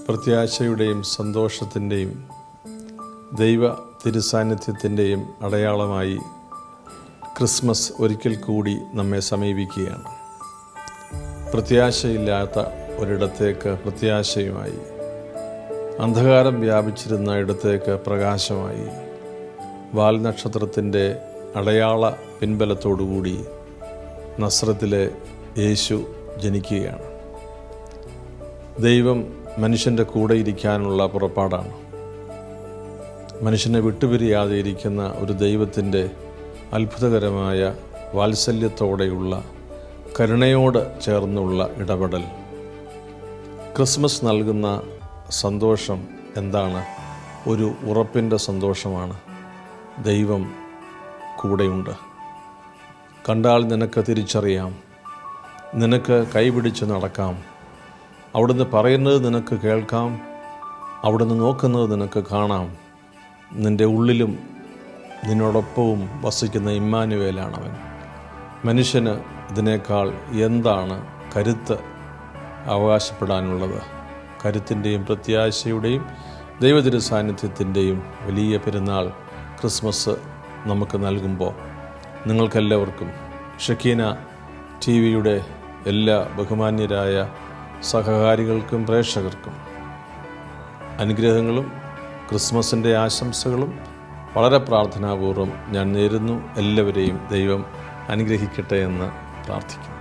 പ്രത്യാശയുടെയും സന്തോഷത്തിൻ്റെയും ദൈവ തിരുസാന്നിധ്യത്തിൻ്റെയും അടയാളമായി ക്രിസ്മസ് ഒരിക്കൽ കൂടി നമ്മെ സമീപിക്കുകയാണ്. പ്രത്യാശയില്ലാത്ത ഒരിടത്തേക്ക് പ്രത്യാശയുമായി, അന്ധകാരം വ്യാപിച്ചിരുന്ന ഇടത്തേക്ക് പ്രകാശമായി, വാൽനക്ഷത്രത്തിൻ്റെ അടയാള പിൻബലത്തോടുകൂടി നസ്രത്തിലെ യേശു ജനിക്കുകയാണ്. ദൈവം മനുഷ്യൻ്റെ കൂടെ ഇരിക്കാനുള്ള പുറപ്പാടാണ്. മനുഷ്യനെ വിട്ടുപിരിയാതെ ഇരിക്കുന്ന ഒരു ദൈവത്തിൻ്റെ അത്ഭുതകരമായ വാത്സല്യത്തോടെയുള്ള, കരുണയോട് ചേർന്നുള്ള ഇടപെടൽ. ക്രിസ്മസ് നൽകുന്ന സന്തോഷം എന്താണ്? ഒരു ഉറപ്പിൻ്റെ സന്തോഷമാണ്. ദൈവം കൂടെയുണ്ട്. കണ്ടാൽ നിനക്ക് തിരിച്ചറിയാം, നിനക്ക് കൈപിടിച്ച് നടക്കാം, അവിടുന്ന് പറയുന്നത് നിനക്ക് കേൾക്കാം, അവിടുന്ന് നോക്കുന്നത് നിനക്ക് കാണാം. നിൻ്റെ ഉള്ളിലും നിന്നോടൊപ്പവും വസിക്കുന്ന ഇമ്മാനുവേലാണവൻ. മനുഷ്യന് ഇതിനേക്കാൾ എന്താണ് കരുത്ത് അവകാശപ്പെടാനുള്ളത്? കരുത്തിൻ്റെയും പ്രത്യാശയുടെയും ദൈവതിരു സാന്നിധ്യത്തിൻ്റെയും വലിയ പെരുന്നാൾ ക്രിസ്മസ് നമുക്ക് നൽകുമ്പോൾ നിങ്ങൾക്കെല്ലാവർക്കും ഷക്കീന TV-യുടെ എല്ലാ ബഹുമാന്യരായ സഹകാരികൾക്കും പ്രേക്ഷകർക്കും അനുഗ്രഹങ്ങളും ക്രിസ്മസിൻ്റെ ആശംസകളും വളരെ പ്രാർത്ഥനാപൂർവ്വം ഞാൻ നേരുന്നു. എല്ലാവരെയും ദൈവം അനുഗ്രഹിക്കട്ടെ എന്ന് പ്രാർത്ഥിക്കുന്നു.